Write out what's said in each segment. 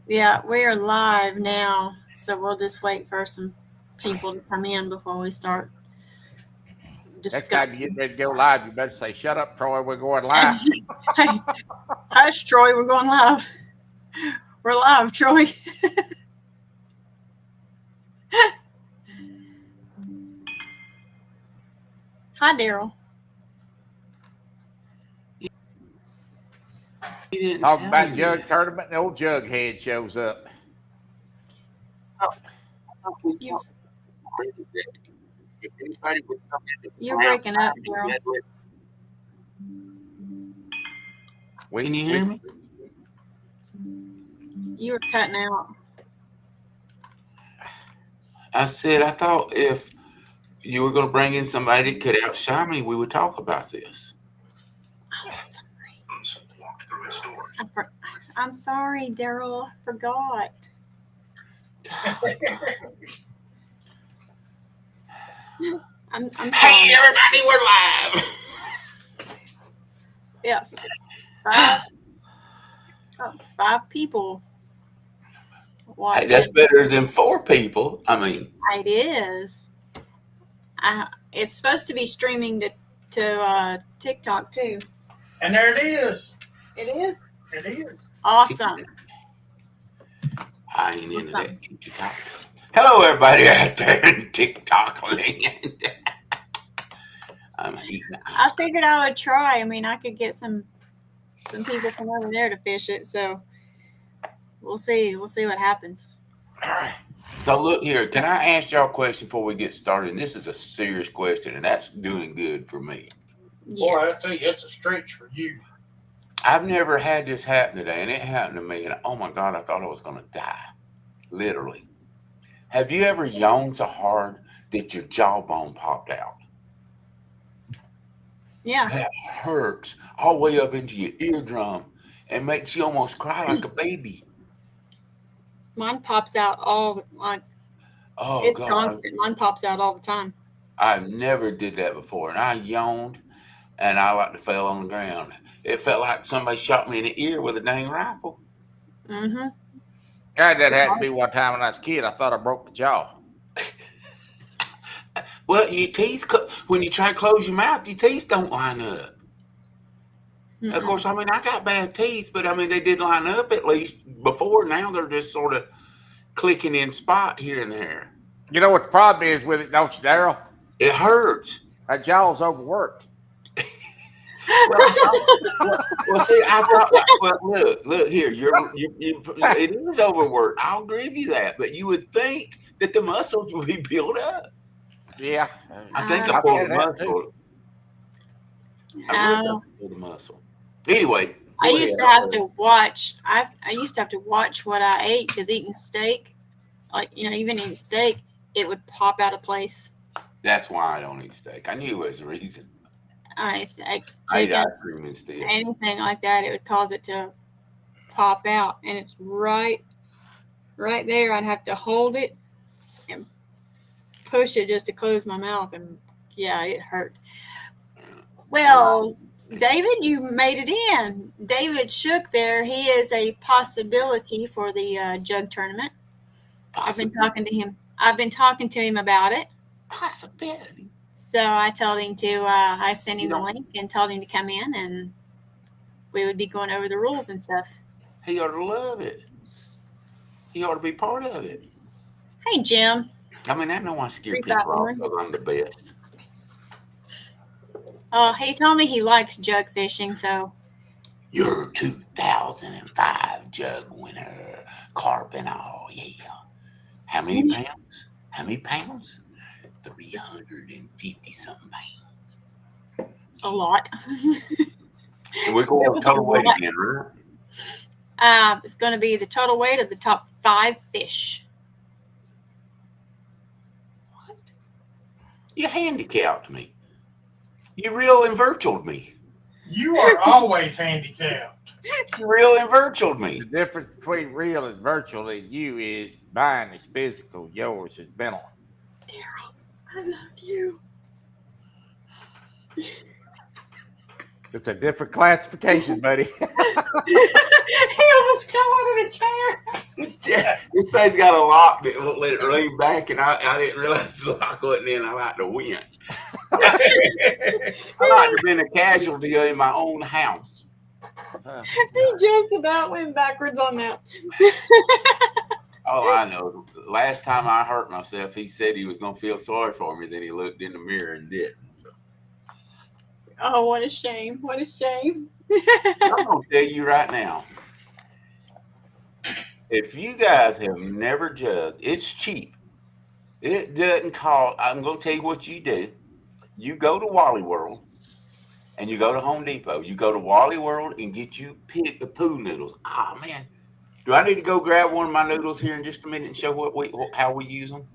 Yeah, we are live now, so we'll just wait for some people to come in before we start Next time you get discussing. ready to go live, you better say, "Shut up, Troy. We're going live." Hey, hush, Troy. We're going live. We're live, Troy. Hi, Daryl. You didn't Talking tell me about Jug this. Tournament, and old Jughead shows up. Oh, I thought we You talked about that if anybody would come in you're around breaking up, 5, you Daryl. had to. Can you We hear me? You were cutting out. I said I thought if you were going to bring in somebody that could outshine me, we would talk about this. Oh, sorry. I'm sorry, Daryl. I forgot. I'm sorry. Hey, everybody, we're live. Yes. Five people Hey, watching. that's better than 4 people. I mean, It is. It's supposed to be streaming to TikTok too. And there it is. It is It is. awesome. I ain't into that TikTok. Hello, everybody out there in TikTok land. I'm eating I ice cream. figured I would try. I mean, I could get some people from over there to fish it. So we'll see. We'll see what happens. All right. So look here, can I ask y'all a question before we get started? And this is a serious question, and that's doing good for me. Boy, I Yes. tell you, it's a stretch for you. I've never had this happen today, and it happened to me, and oh my God, I thought I was going to die. Literally. Have you ever yawned so hard that your jawbone popped out? Yeah. That hurts all the way up into your eardrum and makes you almost cry like a baby. Mine pops out Oh it's God, constant. Mine pops out all the time. I've never did that before, and I yawned, and I like to fell on the ground. It felt like somebody shot me in the ear with a dang rifle. Mm-hmm. God, that happened to me one time when I was a kid. I thought I broke my jaw. Well, your teeth, when you try to close your mouth, your teeth don't line up. Of course, I mean, I got bad teeth, but I mean, they did line up at least before. Now they're just sort of clicking in spot here and there. You know what the problem is with it, don't you, Daryl? It hurts. That jaw's overworked. Well, see, I thought, well, look here, it is overworked. I'll give you that, but you would think that the muscles would be built up. Yeah. I think Uh, I pulled a I've had that too. muscle. I really think I pulled a muscle. Anyway, I used to have to watch. I used to have to watch what I ate because eating steak, like even eating steak, it would pop out of place. That's why I don't eat steak. I knew it was a reason. I I eat chicken, ice cream instead. anything like that, it would cause it to pop out, and it's right there. I'd have to hold it and push it just to close my mouth, and yeah, it hurt. Well, David, you made it in. David Shook there. He is a possibility for the Jug Tournament. I've been talking to him. I've been talking to him about it. Possibility. So I told him to. I sent him the link and told him to come in, and we would be going over the rules and stuff. He ought to love it. He ought to be part of it. Hey, Jim. I mean, I know I scare Three, people five, off one. because I'm the best. He told me he likes jug fishing, so You're 2005 jug winner, carp and all, yeah. How many pounds? How many pounds? 350 something pounds. a lot. And we're going to total weight again, right? It's going to be the total weight of the top 5 fish. What? You handicapped me. You real and virtualed me. You are always handicapped. You real and virtualed me. The difference between real and virtual in you is mine is physical, yours is mental. Daryl, I love you. It's a different classification, buddy. He almost fell out of the chair. say it's got a lock that won't let it lean back, and I didn't realize the lock wasn't in. I like to win. I like to be a casualty in my own house. He just about went backwards on that. Oh, I know. Last time I hurt myself, he said he was going to feel sorry for me. Then he looked in the mirror and didn't. So. Oh, what a shame. What a shame. I'm going to tell you right now. If you guys have never jugged, it's cheap. It doesn't cost. I'm going to tell you what you do. You go to Wally World and you go to Home Depot. You go to Wally World and get you pick the pool noodles. Oh, man. Do I need to go grab one of my noodles here in just a minute and show how we use them?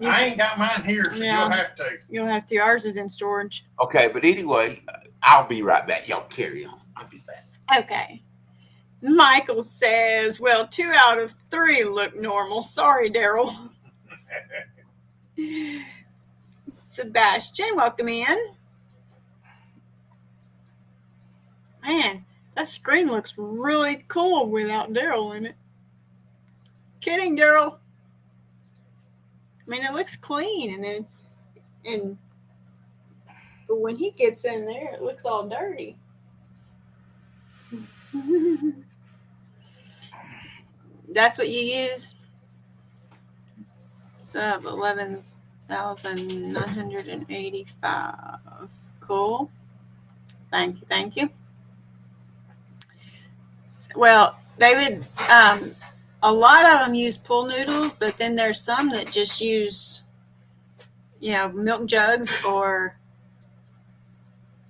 I ain't got mine here, so Yeah. you'll have to. You'll have to. Ours is in storage. Okay, but anyway, I'll be right back. Y'all carry on. I'll be back. Okay. Michael says, well, 2 out of 3 look normal. Sorry, Daryl. Sebastian, welcome in. Man, that screen looks really cool without Daryl in it. Kidding, Daryl. I mean, it looks clean, but when he gets in there, it looks all dirty. That's what you use. Sub 11,985. Cool. Thank you. Well, David, a lot of them use pool noodles, but then there's some that just use, milk jugs, or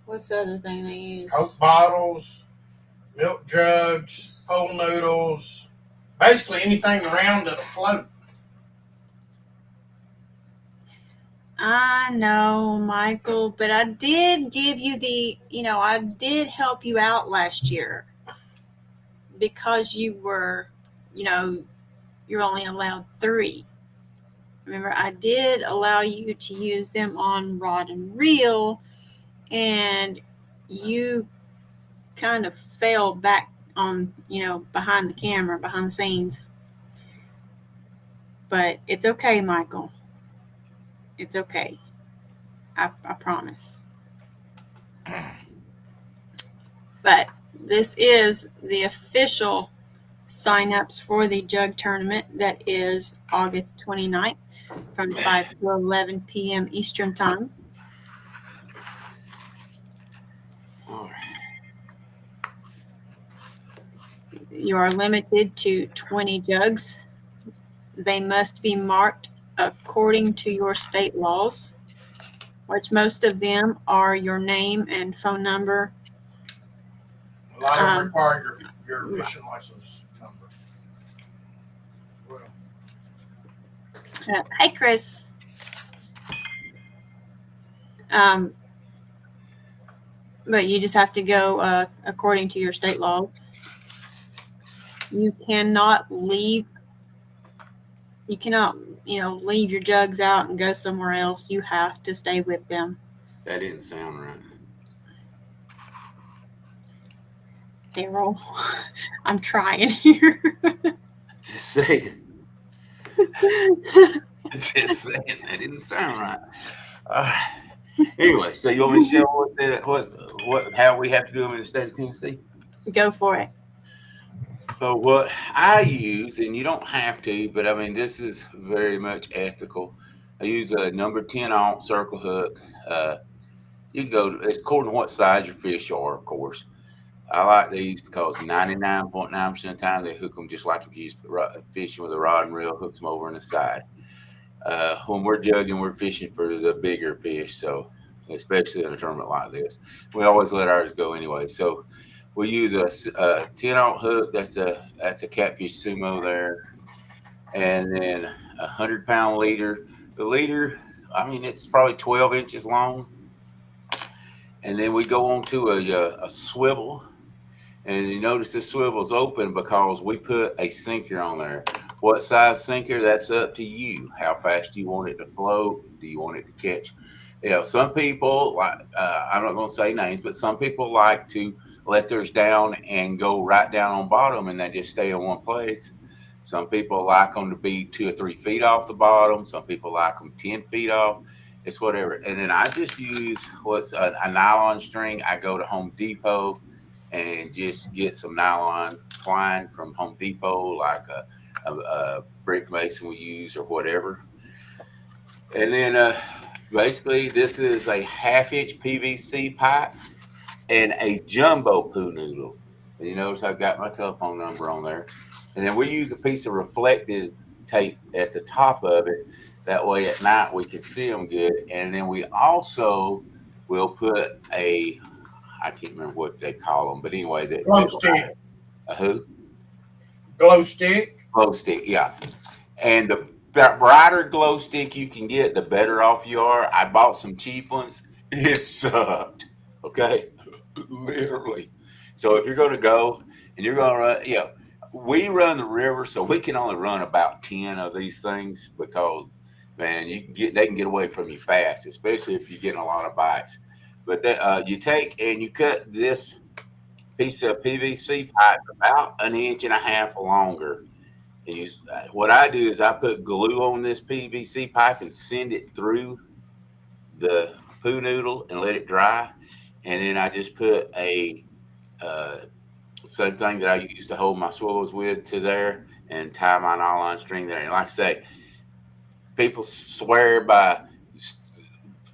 what's the other thing they use? Coke bottles, milk jugs, pool noodles, basically anything around that'll float. I know, Michael, but I did give you I did help you out last year because you were, you're only allowed 3. Remember, I did allow you to use them on rod and reel, and you kind of fell back on, behind the camera, behind the scenes. But it's okay, Michael. It's okay. I promise. But this is the official sign-ups for the Jug Tournament that is August 29th from 5 to 11 p.m. Eastern Time. All right. You are limited to 20 jugs. They must be marked according to your state laws, which most of them are your name and phone number. A lot of them require your fishing license number. Well, Hey, Chris. But you just have to go according to your state laws. You cannot leave. You cannot, leave your jugs out and go somewhere else. You have to stay with them. That didn't sound right. Daryl, I'm trying here. Just saying. Just saying. That didn't sound right. Anyway, so you want me to show how we have to do them in the state of Tennessee? Go for it. So what I use, and you don't have to, but I mean, this is very much ethical. I use a number 10 ounce circle hook. You can go, it's according to what size your fish are, of course. I like these because 99.9% of the time they hook them just like if you use fishing with a rod and reel, hooks them over on the side. When we're jugging, we're fishing for the bigger fish. So especially in a tournament like this, we always let ours go anyway. So we use a 10-ounce hook. That's a catfish sumo there, and then a 100-pound leader. The leader, I mean, it's probably 12 inches long, and then we go on to a swivel. And you notice the swivel's open because we put a sinker on there. What size sinker? That's up to you. How fast do you want it to float? Do you want it to catch? Some people like. I'm not going to say names, but some people like to let theirs down and go right down on bottom and they just stay in one place. Some people like them to be 2 or 3 feet off the bottom. Some people like them 10 feet off. It's whatever. And then I just use what's a nylon string. I go to Home Depot and just get some nylon twine from Home Depot, like a brick mason we use or whatever. And then basically this is a 1/2 inch PVC pipe and a jumbo poo noodle. And you notice I've got my telephone number on there. And then we use a piece of reflective tape at the top of it. That way at night we can see them good. And then we also will put I can't remember what they call them, but anyway. Glow stick. A who? Glow stick. Glow stick, yeah. And the brighter glow stick you can get, the better off you are. I bought some cheap ones. It sucked. Okay? Literally. So if you're going to go and you're going to run, we run the river, so we can only run about 10 of these things because, man, they can get away from you fast, especially if you're getting a lot of bites. But you take and you cut this piece of PVC pipe about 1.5 inches longer. And what I do is I put glue on this PVC pipe and send it through the poo noodle and let it dry. And then I just put a same thing that I used to hold my swivels with to there and tie my nylon string there. And like I say, people swear by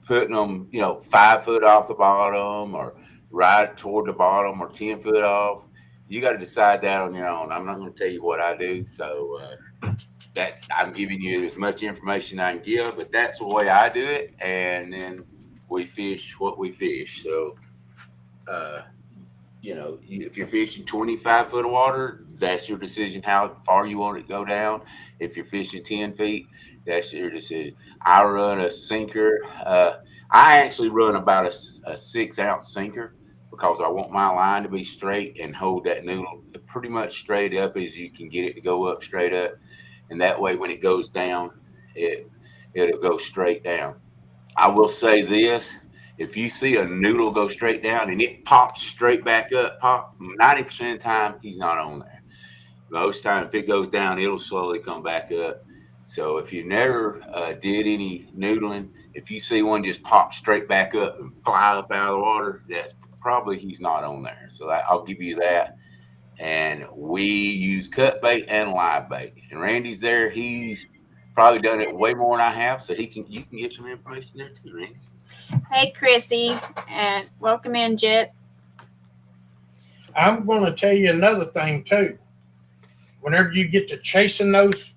putting them, 5 foot off the bottom or right toward the bottom or 10 foot off. You got to decide that on your own. I'm not going to tell you what I do. So I'm giving you as much information I can give, but that's the way I do it. And then we fish what we fish. So, if you're fishing 25 foot of water, that's your decision how far you want it to go down. If you're fishing 10 feet, that's your decision. I run a sinker. I actually run about a 6-ounce sinker because I want my line to be straight and hold that noodle pretty much straight up as you can get it to go up straight up. And that way, when it goes down, it'll go straight down. I will say this. If you see a noodle go straight down and it pops straight back up, 90% of the time, he's not on there. Most time, if it goes down, it'll slowly come back up. So if you never did any noodling, if you see one just pop straight back up and fly up out of the water, that's probably he's not on there. So I'll give you that. And we use cut bait and live bait. And Randy's there. He's probably done it way more than I have. So you can get some information there too, Randy. Hey, Chrissy, and welcome in, Jet. I'm going to tell you another thing too. Whenever you get to chasing those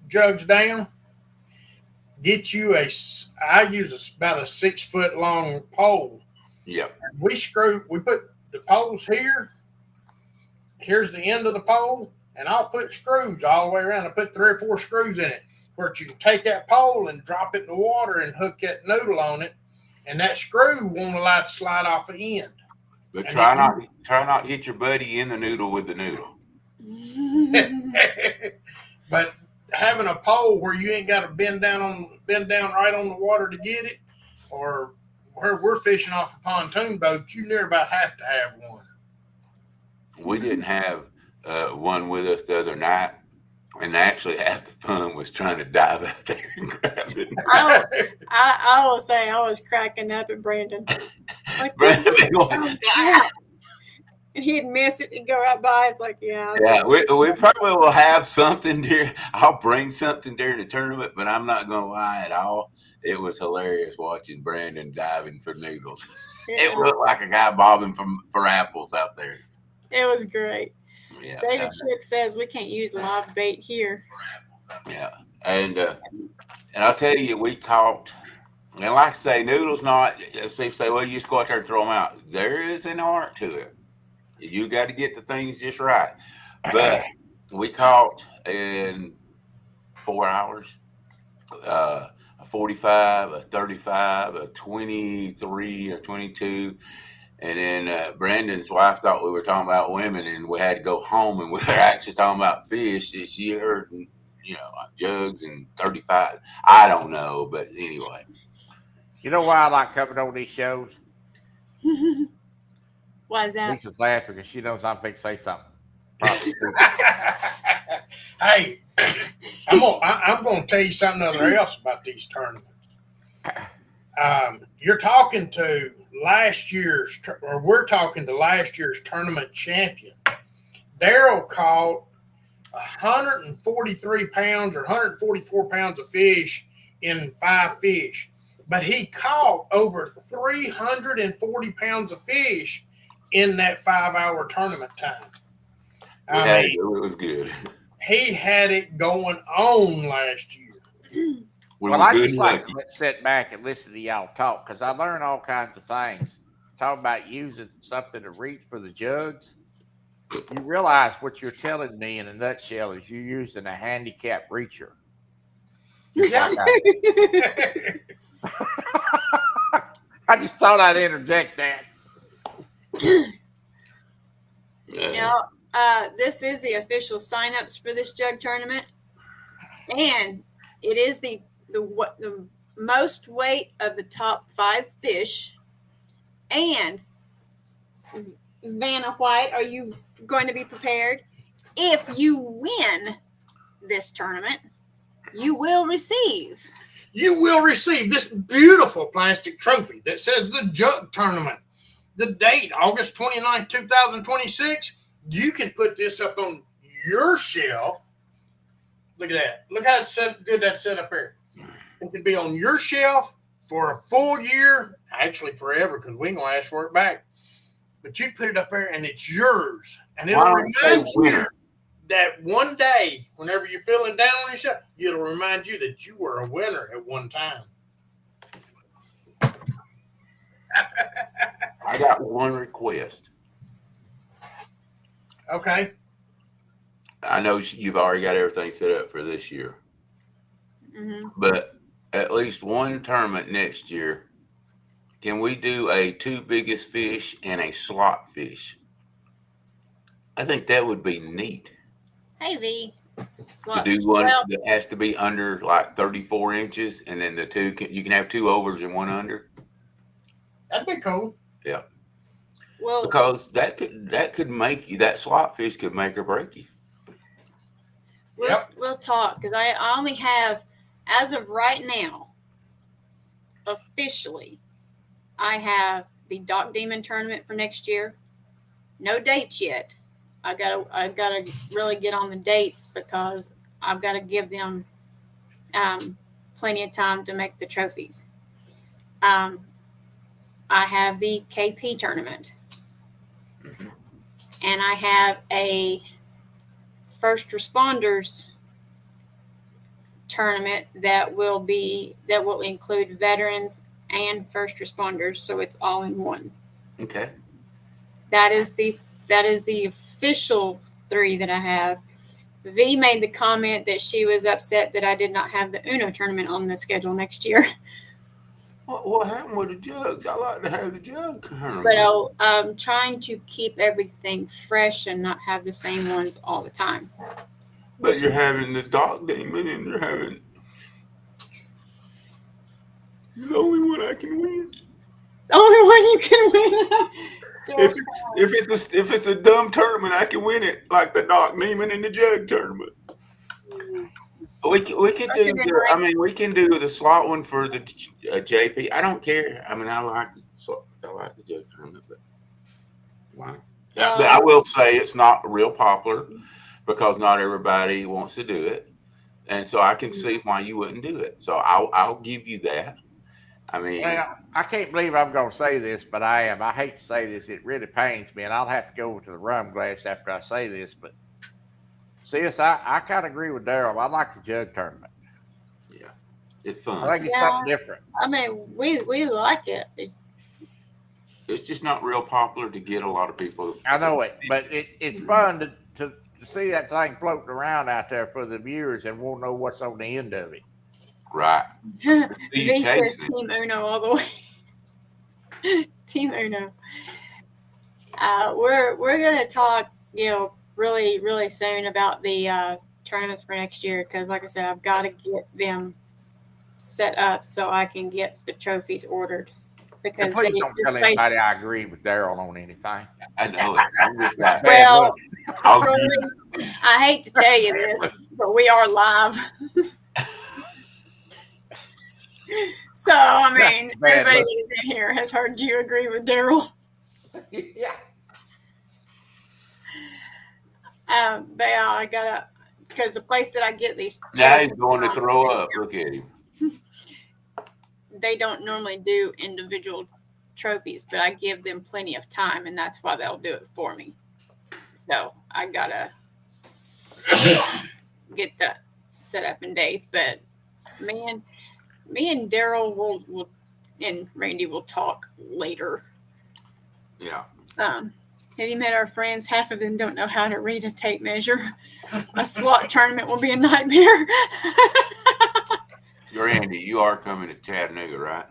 jugs down, get you I use about a 6 foot long pole. Yep. We put the poles here. Here's the end of the pole, and I'll put screws all the way around. I put 3 or 4 screws in it, where you can take that pole and drop it in the water and hook that noodle on it, and that screw won't allow it to slide off the end. But try not to hit your buddy in the noodle with the noodle. But having a pole where you ain't got to bend down right on the water to get it, or where we're fishing off a pontoon boat, you near about have to have one. We didn't have one with us the other night, and actually half the fun was trying to dive out there and grab it. I will say I was cracking up at Brandon. Like, Brandon, and he'd miss it and go right by. It's like, yeah. Yeah, we probably will have something there. I'll bring something during the tournament, but I'm not going to lie at all. It was hilarious watching Brandon diving for noodles. Yeah. It looked like a guy bobbing for apples out there. It was great. Yeah, David Chick says we can't use live bait here. Yeah, and I'll tell you, we caught, and like I say, noodles not, people say, well, you just go out there and throw them out. There is an art to it. You got to get the things just right. But we caught in 4 hours, a 45, a 35, a 23 or 22. And then Brandon's wife thought we were talking about women, and we had to go home, and we were actually talking about fish. She heard, jugs and 35. I don't know, but anyway. You know why I like coming on these shows? Why is that? Lisa's laughing because she knows I'm going to say something. probably. Hey, I'm gonna tell you something else about these tournaments. You're talking to we're talking to last year's tournament champion. Daryl caught 143 pounds or 144 pounds of fish in 5 fish, but he caught over 340 pounds of fish in that 5-hour tournament time. It was good. He had it going on last year. Well, I just like to sit back and listen to y'all talk because I learn all kinds of things. Talk about using something to reach for the jugs. You realize what you're telling me in a nutshell is you're using a handicap reacher. Yeah. I just thought I'd interject that. This is the official signups for this jug tournament, and it is the most weight of the top 5 fish. And Vanna White, are you going to be prepared? If you win this tournament, you will receive this beautiful plastic trophy that says the Jug Tournament. The date, August 29th, 2026. You can put this up on your shelf. Look at that. Look how good that's set up here. It can be on your shelf for a full year, actually forever, because we ain't going to ask for it back. But you put it up there, and it's yours. And it'll remind you that one day, whenever you're feeling down on yourself, it'll remind you that you were a winner at one time. I got one request. Okay. I know you've already got everything set up for this year. Mm-hmm. But at least one tournament next year, can we do a 2 biggest fish and a slot fish? I think that would be neat. Hey, V. To do one that has to be under like 34 inches, and then you can have 2 overs and 1 under. That'd be cool. Yeah. Well, because that could make you, that slot fish could make or break you. We'll talk, because I only have, as of right now, officially, I have the Dock Demon tournament for next year. No dates yet. I gotta really get on the dates because I've got to give them plenty of time to make the trophies. I have the KP tournament, Mm-hmm. and I have a first responders tournament that will include veterans and first responders, so it's all in one. Okay. That is the official 3 that I have. V made the comment that she was upset that I did not have the Uno tournament on the schedule next year. What happened with the jugs? I like to have the jug tournament. But I'm trying to keep everything fresh and not have the same ones all the time. But you're having the Dock Demon, and you're having the only one I can win. The only one you can win. If it's a dumb tournament, I can win it, like the Dock Demon and the Jug Tournament. We could do we can do the slot one for the JP. I don't care. I mean, I like the Jug Tournament, but why? Yeah, but I will say it's not real popular because not everybody wants to do it, and so I can see why you wouldn't do it. So I'll give you that. I mean, well, I can't believe I'm going to say this, but I am. I hate to say this. It really pains me, and I'll have to go over to the rum glass after I say this. But sis, I kind of agree with Daryl. I like the Jug Tournament. Yeah, it's fun. I think it's something different. I mean, we like it. It's just not real popular to get a lot of people. I know it, but it's fun to see that thing floating around out there for the viewers and won't know what's on the end of it. Right. V says Team Uno all the way. Team Uno. We're gonna talk, really, really soon about the tournaments for next year, because, like I said, I've got to get them set up so I can get the trophies ordered. because And please don't tell anybody I agree with Daryl on anything. I know it. I'm just like, Well, I'll Troy, I hate to tell you this, but we are live. So, I mean, everybody that's in here has heard you agree with Daryl. Yeah. But yeah, I gotta, because the place that I get these. now he's going to throw up. Look at him. They don't normally do individual trophies, but I give them plenty of time, and that's why they'll do it for me. So I gotta get that set up in dates. But me and Daryl will and Randy will talk later. Yeah. Have you met our friends? Half of them don't know how to read a tape measure. A slot tournament will be a nightmare. Randy, you are coming to Chattanooga, right?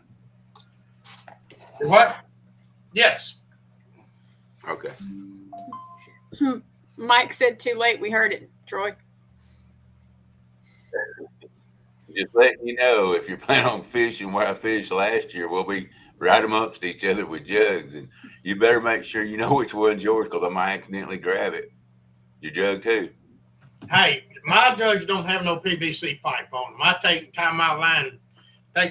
What? Yes. Okay. Mike said too late. We heard it, Troy. Just letting you know, if you're planning on fishing where I fished last year, we'll be right amongst each other with jugs, and you better make sure you know which one's yours, because I might accidentally grab it. Your jug too. Hey, my jugs don't have no PVC pipe on them. I tie my line,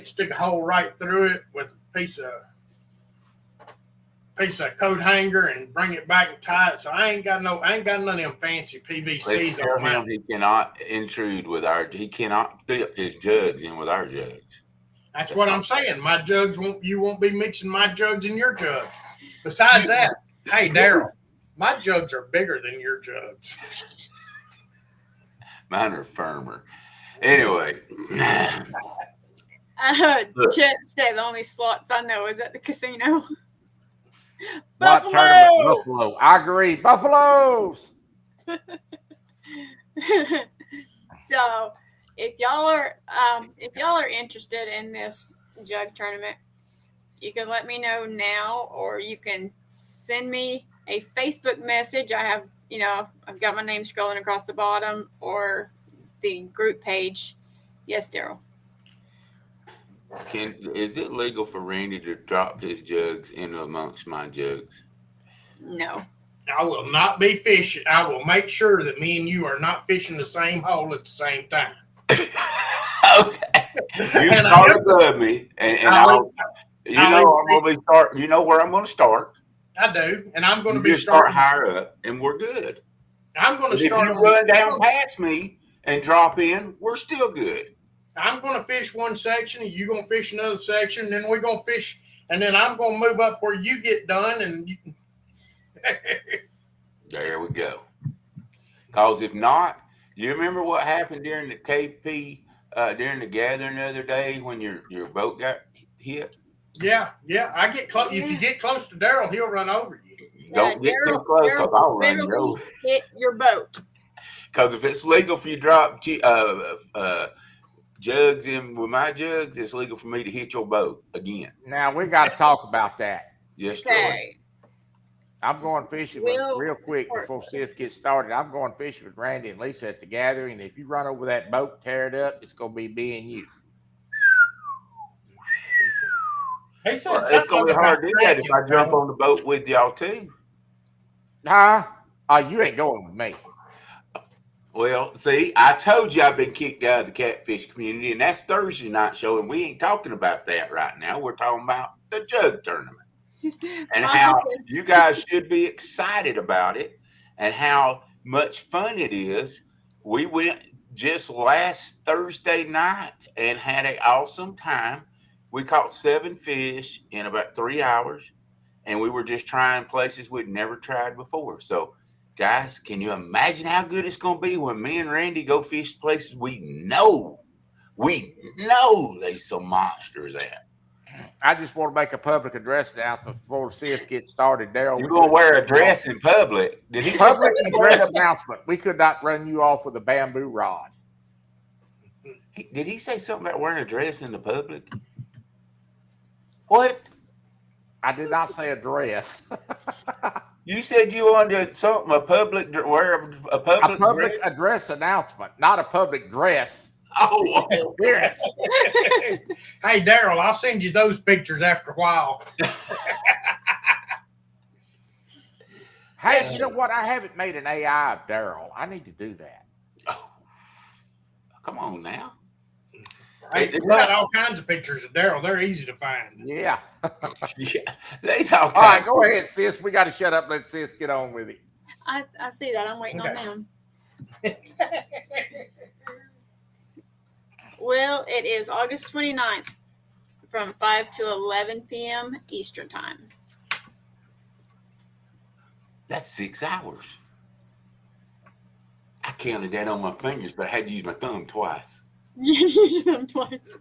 stick a hole right through it with a piece of coat hanger and bring it back and tie it. So I ain't got none of them fancy PVCs Tell on him he cannot intrude with he cannot dip his jugs in with our jugs. That's what I'm saying. My jugs you won't be mixing my jugs in your jugs. Besides that, hey Daryl, my jugs are bigger than your jugs. Mine are firmer. Anyway. Chet said the only slots I know is at the casino. Buffalo! Buffalo. I agree. Buffaloes. So if y'all are interested in this jug tournament, you can let me know now, or you can send me a Facebook message. I've got my name scrolling across the bottom, or the group page. Yes, Daryl. Is it legal for Randy to drop his jugs in amongst my jugs? No. I will not be fishing. I will make sure that me and you are not fishing the same hole at the same time. Okay. You start above me, and I'm going to be start. You know where I'm going to start. I do, and I'm going to be start higher up, and we're good. I'm going to start. If you run down past me and drop in, we're still good. I'm going to fish one section, and you're going to fish another section, and then we're going to fish, and then I'm going to move up where you get done, and there we go. Because if not, you remember what happened during the KP, during the gathering the other day when your boat got hit? Yeah. I get close. Yeah. If you get close to Daryl, he'll run over you. Don't get too close, because I'll run you over. Hit your boat. Because if it's legal for you to drop jugs in with my jugs, it's legal for me to hit your boat again. Now we got to talk about that. Yes, okay. I'm going fishing real quick before Sis gets started. I'm going fishing with Randy and Lisa at the gathering. If you run over that boat, tear it up, it's going to be me and you. He said it's going to be hard to do that if I jump on the boat with y'all too. Huh? Oh, you ain't going with me. Well, see, I told you I've been kicked out of the catfish community, and that's Thursday night show, and we ain't talking about that right now. We're talking about the jug tournament and how you guys should be excited about it and how much fun it is. We went just last Thursday night and had an awesome time. We caught 7 fish in about 3 hours, and we were just trying places we'd never tried before. So, guys, can you imagine how good it's going to be when me and Randy go fish places we know there's some monsters at? I just want to make a public address announcement before Sis gets started. Daryl, you're going to wear a dress in public. Did he public address announcement? We could not run you off with a bamboo rod. Did he say something about wearing a dress in the public? What? I did not say a dress. You said you wanted something, a public address announcement, not a public dress. Oh, Experience. Hey, Daryl, I'll send you those pictures after a while. Hey, you know what? I haven't made an AI of Daryl. I need to do that. oh, come on now. Hey, we got all kinds of pictures of Daryl. They're easy to find. Yeah. Yeah, that's all. All right, go ahead, sis. We got to shut up. Let sis get on with it. I see that. I'm waiting on them. Well, it is August 29th from 5 to 11 p.m. Eastern Time. That's 6 hours. I counted that on my fingers, but I had to use my thumb twice. You use them twice.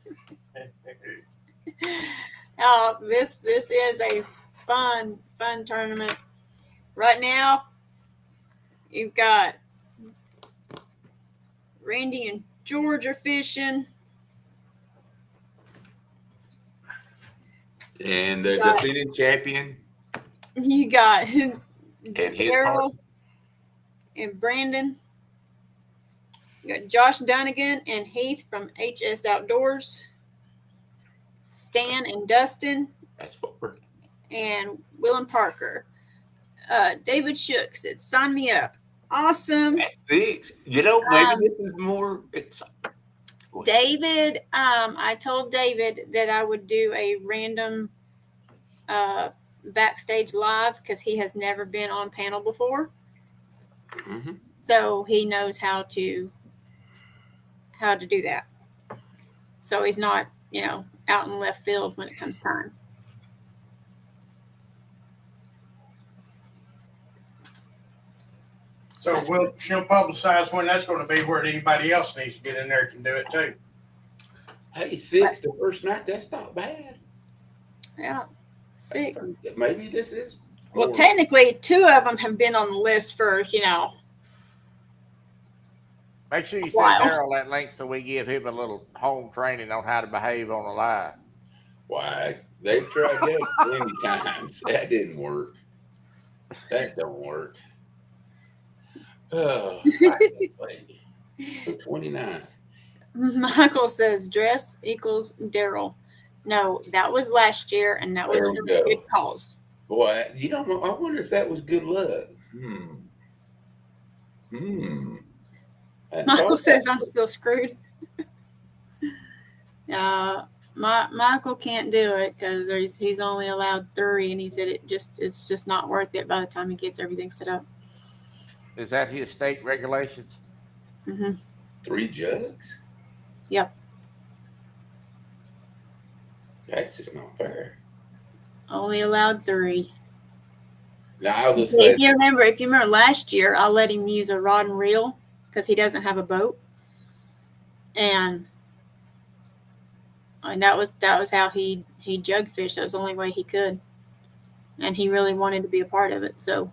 This is a fun tournament. Right now, you've got Randy and George are fishing. And the defending champion. You got And his Daryl and Brandon. You got Josh Dunnigan and Heath from HS Outdoors. Stan and Dustin. That's 4. And Willem Parker. David Shooks. It's Sign Me Up. Awesome. That's 6. You know, maybe this is more. David, I told David that I would do a random backstage live because he has never been on panel before. Mm-hmm. So he knows how to do that. So he's not, out in left field when it comes time. So she'll publicize when that's going to be, where anybody else needs to get in there can do it too. Hey, 6 the first night. That's not bad. Yeah, 6. Maybe this is. Well, technically, 2 of them have been on the list for, Make sure you send Wow. Daryl that link so we give him a little home training on how to behave on a live. Why? They've tried that plenty times. That didn't work. That don't work. Oh, 29th. Michael says dress equals Daryl. No, that was last year, and that was There we for go. good cause. Boy, you don't know. I wonder if that was good luck. Michael says I'm still screwed. Michael can't do it because he's only allowed 3, and he said it's just not worth it by the time he gets everything set up. Is that his state regulations? Mm-hmm. 3 jugs? Yep. That's just not fair. Only allowed 3. Now I'll just say, If you remember last year, I let him use a rod and reel because he doesn't have a boat, and that was how he jug fished. That was the only way he could, and he really wanted to be a part of it. So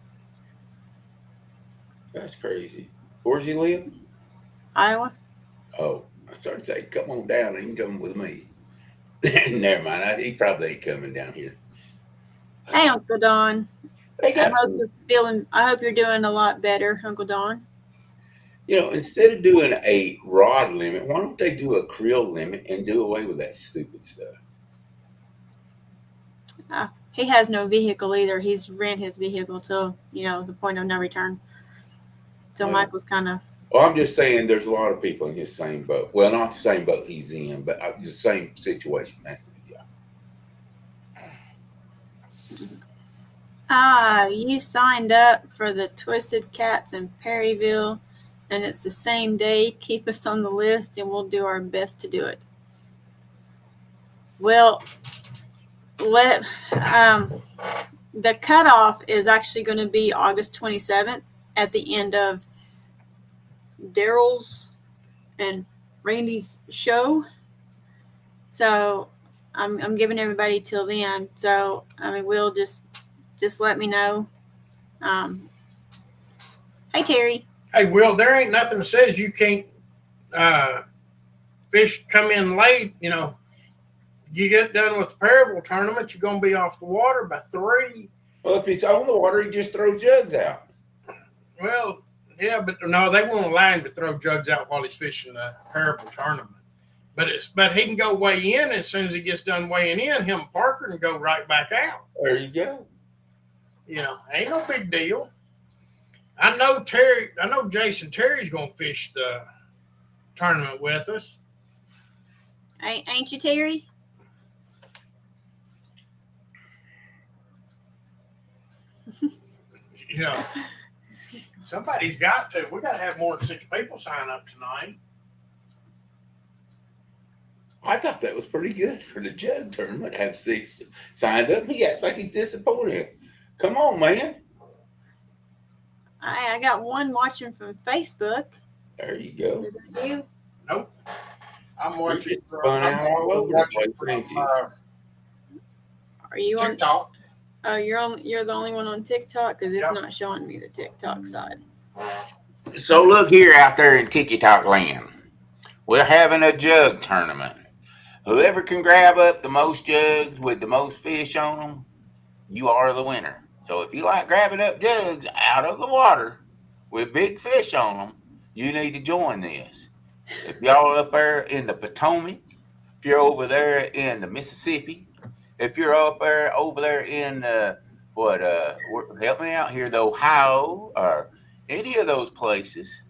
that's crazy. Where's he live? Iowa. Oh, I started to say, come on down. He can come with me. Never mind. He probably ain't coming down here. Hey, Uncle Don. They got I hope you're doing a lot better, Uncle Don. Instead of doing a rod limit, why don't they do a creel limit and do away with that stupid stuff? He has no vehicle either. He's ran his vehicle till, the point of no return. So Michael's kind of. Well, I'm just saying there's a lot of people in his same boat. Well, not the same boat he's in, but the same situation. That's it. Yeah. You signed up for the Twisted Cats in Perryville, and it's the same day. Keep us on the list, and we'll do our best to do it. Well, the cutoff is actually going to be August 27th at the end of Daryl's and Randy's show. So I'm giving everybody till then. So we'll just let me know. Hey Terry. Hey Will, there ain't nothing that says you can't fish come in late. You get done with the Perryville tournament, you're gonna be off the water by 3. Well, if it's on the water, you just throw jugs out. Well, Yeah, but no, they won't allow him to throw jugs out while he's fishing the Parable tournament. But he can go weigh in, and as soon as he gets done weighing in, him and Parker can go right back out. There you go. You know, ain't no big deal. I know Jason Terry's gonna fish the tournament with us. Ain't you, Terry? You know, somebody's got to. We got to have more than 6 people sign up tonight. I thought that was pretty good for the Jug Tournament. Have 6 signed up. He acts like he's disappointed. Come on, man. I got one watching from Facebook. There you go. Is that you? Nope. I'm watching. Spun out all over the place, ain't you? Are you on TikTok? Oh, you're the only one on TikTok because it's Yep. not showing me the TikTok side. So look here out there in TikTok land. We're having a jug tournament. Whoever can grab up the most jugs with the most fish on them, you are the winner. So if you like grabbing up jugs out of the water with big fish on them, you need to join this. If y'all are up there in the Potomac, if you're over there in the Mississippi, if you're up there over there in help me out here, the Ohio or any of those places,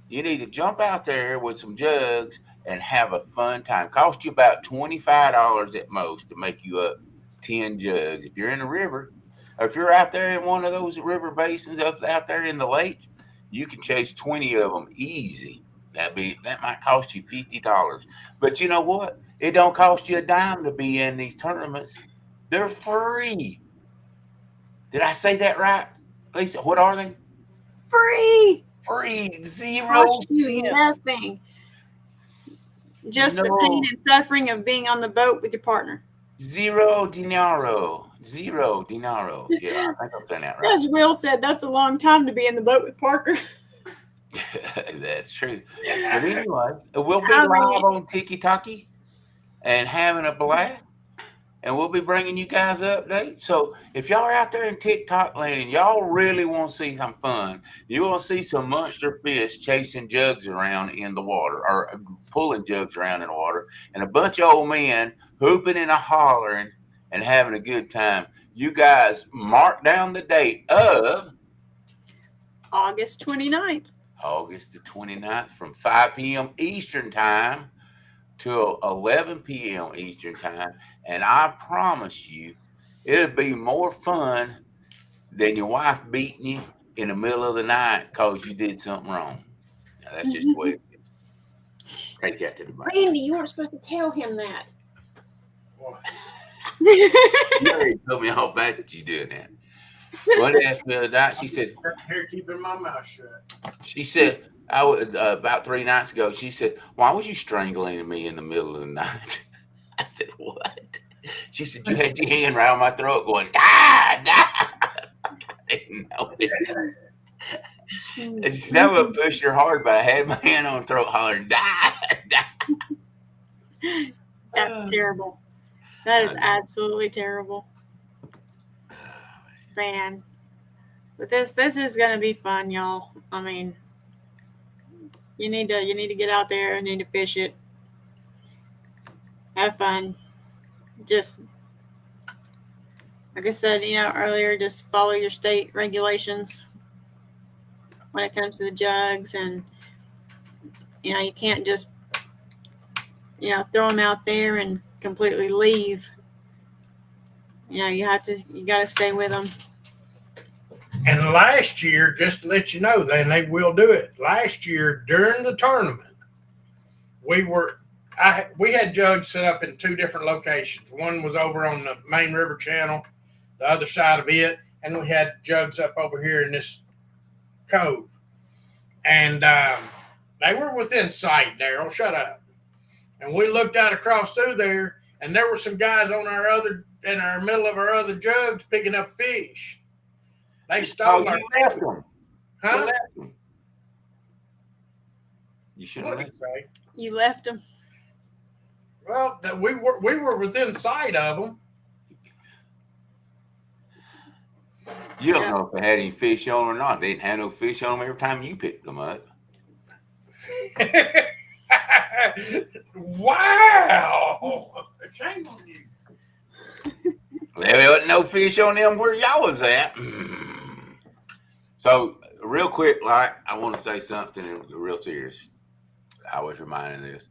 you need to jump out there with some jugs and have a fun time. Cost you about $25 at most to make you up 10 jugs. If you're in the river, or if you're out there in one of those river basins up out there in the lake, you can chase 20 of them easy. That might cost you $50. But you know what? It don't cost you a dime to be in these tournaments. They're free. Did I say that right, Lisa? What are they? Free. Free. 0 Cost you cents. nothing. Just the pain and suffering of being on the boat with your partner. $0. $0. Yeah, I think I'm saying that right. As Will said, that's a long time to be in the boat with Parker. That's true. But anyway, we'll be live on TikTok and having a blast. And we'll be bringing you guys updates. So if y'all are out there in TikTok land and y'all really want to see some fun, you want to see some monster fish chasing jugs around in the water or pulling jugs around in the water and a bunch of old men hooping and hollering and having a good time, you guys mark down the date of August 29th. August the 29th from 5 p.m. Eastern time till 11 p.m. Eastern time, and I promise you, it'll be more fun than your wife beating you in the middle of the night because you did something wrong. Now, that's just the way it is. Take that to the bank. Randy, you weren't supposed to tell him that. You already told me all back that you doing that. One asked me the other night, she said, "Here, keeping my mouth shut." She said, I was about 3 nights ago. She said, "Why was you strangling me in the middle of the night?" I said, "What?" She said, "You had your hand around my throat, going die, die." I didn't know it. And she said, "That would push her hard, but I had my hand on her throat, hollering, die, die." That's terrible. That is absolutely terrible, man. But this is gonna be fun, y'all. I mean, you need to get out there and need to fish it. Have fun. Just like I said, earlier, just follow your state regulations when it comes to the jugs, and you can't just throw them out there and completely leave. You got to stay with them. And last year, just to let you know, then they will do it. Last year during the tournament, we had jugs set up in 2 different locations. One was over on the main river channel, the other side of it, and we had jugs up over here in this cove. And they were within sight, Daryl. Shut up. And we looked out across through there, and there were some guys in our middle of our other jugs picking up fish. They stole our left them. Huh? You left them. You should have left them. You left them. Well, we were within sight of them. You don't know if they had any fish on or not. They didn't have no fish on them every time you picked them up. Wow. Shame on you. There wasn't no fish on them where y'all was at. So real quick, like I want to say something real serious. I was reminding this.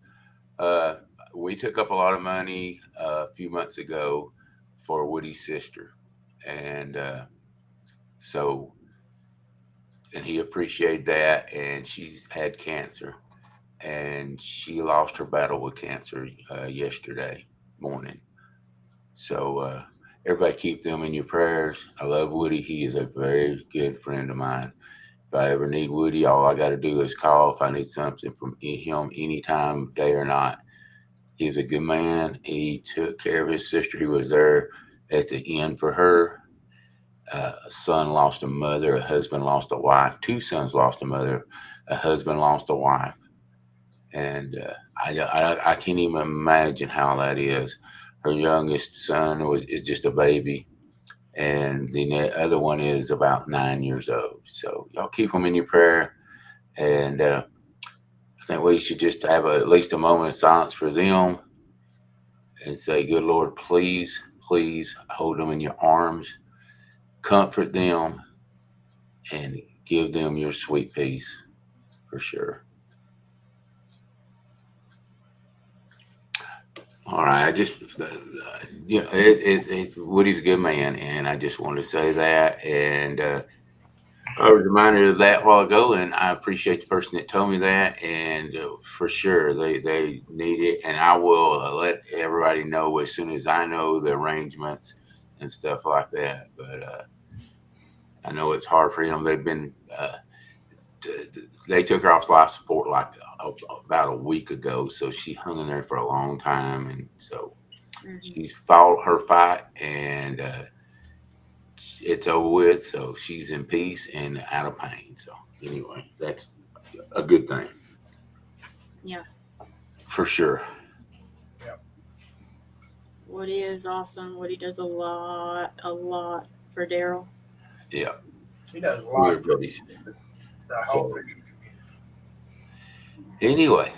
We took up a lot of money a few months ago for Woody's sister. And and he appreciated that. And she's had cancer. And she lost her battle with cancer yesterday morning. So everybody keep them in your prayers. I love Woody. He is a very good friend of mine. If I ever need Woody, all I got to do is call. If I need something from him anytime, day or night. He was a good man. He took care of his sister. He was there at the end for her. A son lost a mother. A husband lost a wife. 2 sons lost a mother. A husband lost a wife. And I can't even imagine how that is. Her youngest son is just a baby. And the other one is about 9 years old. So y'all keep them in your prayer. And I think we should just have at least a moment of silence for them and say, good Lord, please, please hold them in your arms, comfort them, and give them your sweet peace for sure. All right, Woody's a good man, and I just wanted to say that. And I was reminded of that a while ago, and I appreciate the person that told me that. And for sure, they need it, and I will let everybody know as soon as I know the arrangements and stuff like that. But I know it's hard for him. They've been they took her off life support like about a week ago, so she hung in there for a long time, and so she's fought her fight, and it's over with. So she's in peace and out of pain. So anyway, that's a good thing. Yeah, for sure. Yeah. Woody is awesome. Woody does a lot for Daryl. Yeah, he does a lot for the whole fishing community. Anyway.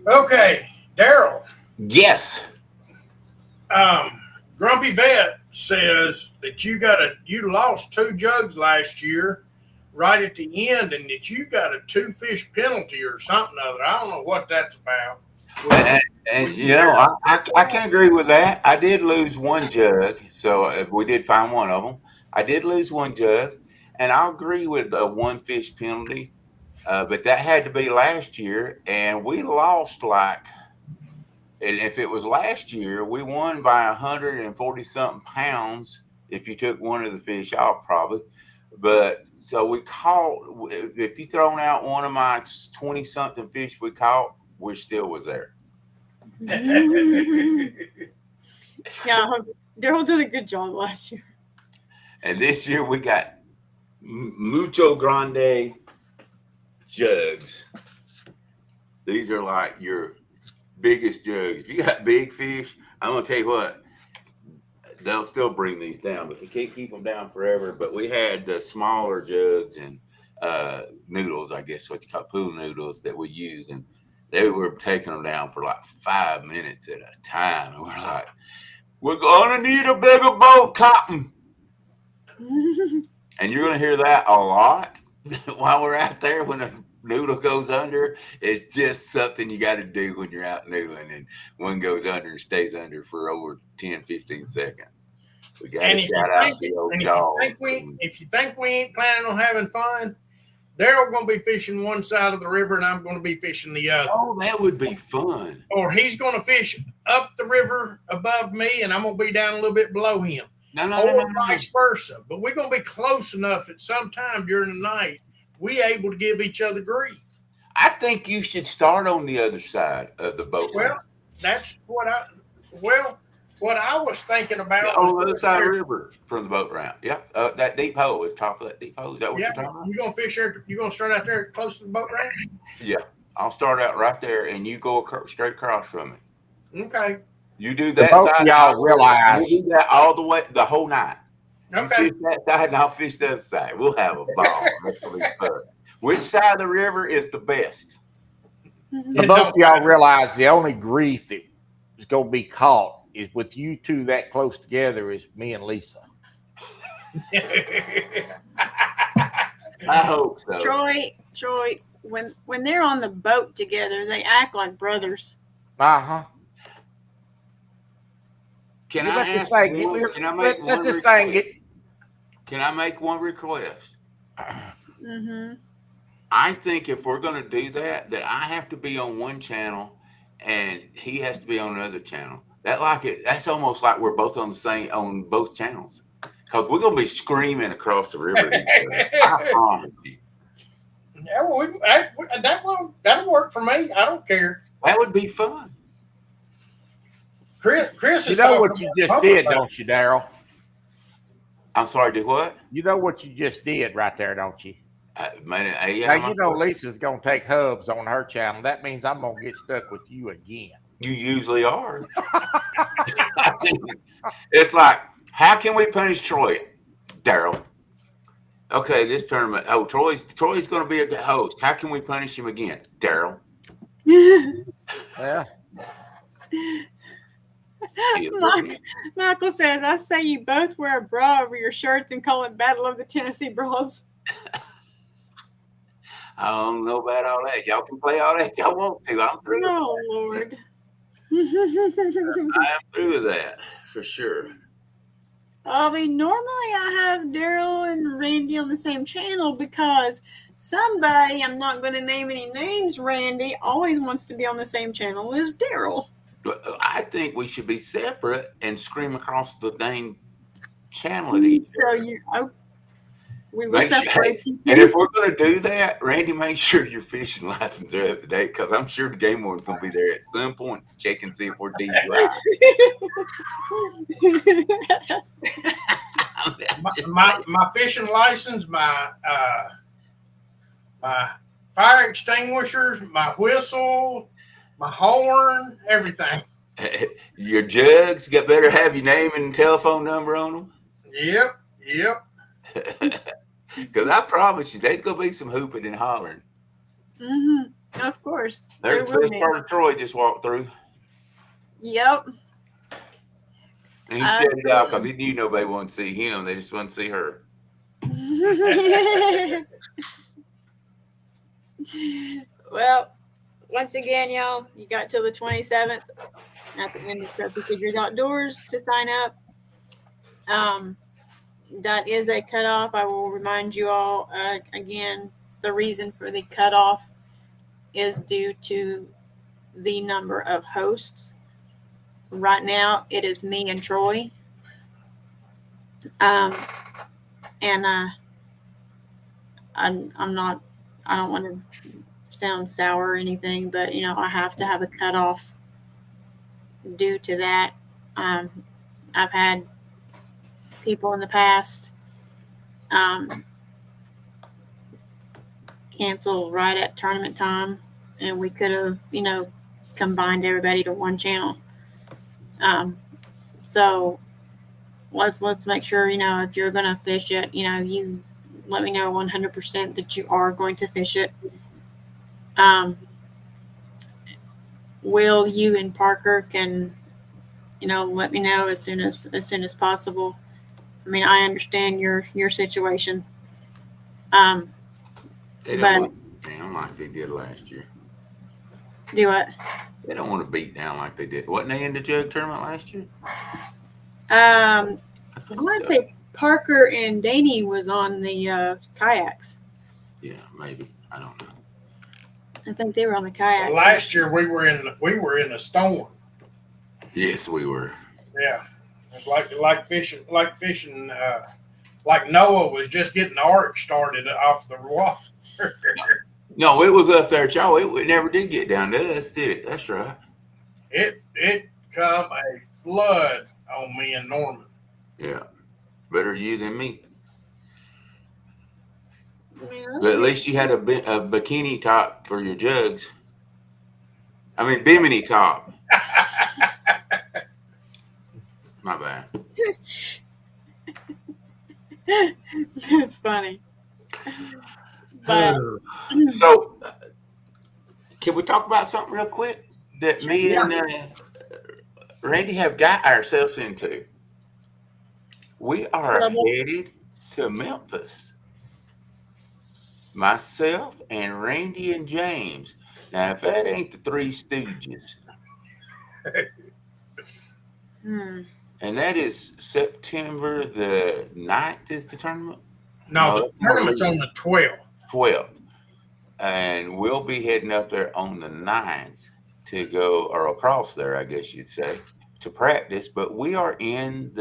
Okay, Daryl. Yes. Grumpy Vet says that you lost 2 jugs last year right at the end, and that you got a 2 fish penalty or something other. I don't know what that's about. And you know, I can agree with that. I did lose 1 jug, so we did find one of them. I did lose 1 jug, and I'll agree with the 1 fish penalty. But that had to be last year, and we lost and if it was last year, we won by 140 something pounds if you took one of the fish off, probably. But so we caught, if you thrown out one of my 20 something fish we caught, we still was there. Yeah, Daryl did a good job last year. And this year we got Mucho Grande jugs. These are like your biggest jugs. If you got big fish, I'm gonna tell you what, they'll still bring these down, but they can't keep them down forever. But we had the smaller jugs and noodles, I guess what you call pool noodles, that we use, and they were taking them down for like 5 minutes at a time. And we're like, we're gonna need a bigger boat, Cotton. And you're gonna hear that a lot while we're out there when a noodle goes under. It's just something you got to do when you're out noodling, and one goes under and stays under for over 10-15 seconds. We got to shout out the old dogs. If you think we ain't planning on having fun, Daryl going to be fishing one side of the river, and I'm going to be fishing the other. Oh, that would be fun. Or he's going to fish up the river above me, and I'm going to be down a little bit below him. No. Vice versa. But we're going to be close enough at some time during the night we able to give each other grief. I think you should start on the other side of the boat. Well, that's what I was thinking about. Yeah, on the other side of the river from the boat ramp. Yeah, that deep hole is top of that deep hole. Is that what you're talking about? You gonna fish there? You gonna start out there close to the boat ramp? Yeah, I'll start out right there, and you go straight across from me. Okay. You do that both side. Y'all realize you do that all the way, the whole night. You Okay. fish that side and I'll fish the other side. We'll have a ball. That's gonna be fun. Which side of the river is the best? So both of y'all realize the only grief that is going to be caught is with you two that close together is me and Lisa. I hope so. Troy, when they're on the boat together, they act like brothers. Uh-huh. Can You I let this ask thing one? get- Can I let- make let one this request? thing get- Can I make one request? Mm-hmm. I think if we're going to do that, that I have to be on one channel and he has to be on another channel. That's almost like we're both on both channels, because we're going to be screaming across the river at each other. I promise you. Yeah, well, that'll work for me. I don't care. That would be fun. Chris You is know talking what you about just public did, boat. don't you, Daryl? I'm sorry, did what? You know what you just did right there, don't you? Yeah, Now, you know Lisa's going to take hubs on her channel. That means I'm going to get stuck with you again. You usually are. It's like, how can we punish Troy? Daryl. Okay, this tournament. Oh, Troy's going to be the host. How can we punish him again? Daryl. Yeah. Michael says, I say you both wear a bra over your shirts and call it Battle of the Tennessee Bras. I don't know about all that. Y'all can play all that y'all want to. I'm through. Oh, Lord. I am through with that for sure. I mean, normally I have Daryl and Randy on the same channel because somebody, I'm not going to name any names, Randy, always wants to be on the same channel as Daryl. I think we should be separate and scream across the dang channel at each other. We will separate you. And if we're going to do that, Randy, make sure your fishing license are up to date, because I'm sure the game warden's going to be there at some point to check and see if we're DUI. my fishing license, my fire extinguishers, my whistle, my horn, everything. Your jugs, you better have your name and telephone number on them. Yep. Because I promise you, there's going to be some hooping and hollering. Mm-hmm. Of course. There's this part of Troy just walked through. Yep. And he shut it out because he knew nobody wanted to see him. They just wanted to see her. Well, once again, y'all, you got till the 27th at the Windy Trophy Figures Outdoors to sign up. That is a cutoff. I will remind you all again, the reason for the cutoff is due to the number of hosts. Right now, it is me and Troy. And I'm not, I don't want to sound sour or anything, but I have to have a cutoff due to that. I've had people in the past cancel right at tournament time, and we could have combined everybody to one channel. So let's make sure if you're gonna fish it, you let me know 100% that you are going to fish it. Will, you and Parker can let me know as soon as possible. I mean, I understand your situation. They don't want to beat down like they did last year. Do what? They don't want to beat down like they did. Wasn't they in the Jug Tournament last year? I want to say Parker and Danny was on the kayaks. Yeah, maybe. I don't know. I think they were on the kayaks. Last year we were in the storm. Yes, we were. Yeah, it's like fishing. Like Noah was just getting the ark started off the water. No, it was up there at y'all. It never did get down to us, did it? That's right. It come a flood on me and Norman. Yeah, better you than me. Yeah. But at least you had a bikini top for your jugs. I mean, bimini top. My bad. It's funny. But So, can we talk about something real quick that me and Randy have got ourselves into? We are trouble. headed to Memphis. Myself and Randy and James. Now, if that ain't the Three Stooges, and that is September the 9th is the tournament? No, the tournament's on the 12th. 12th. And we'll be heading up there on the 9th to go, or across there, I guess you'd say, to practice. But we are in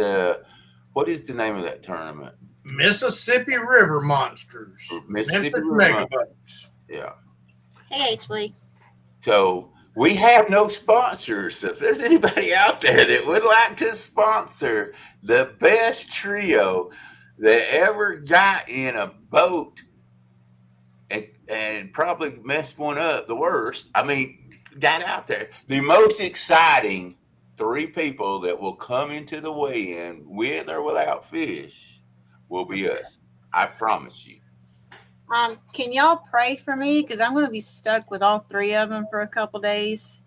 what is the name of that tournament? Mississippi River Monsters. Mississippi Memphis River Megabucks. Yeah. Hey, Ashley. So we have no sponsors. If there's anybody out there that would like to sponsor the best trio that ever got in a boat and probably messed one up the worst, I mean, got out there, the most exciting 3 people that will come into the weigh-in with or without fish will be us. I promise you. Can y'all pray for me? Because I'm going to be stuck with all 3 of them for a couple days.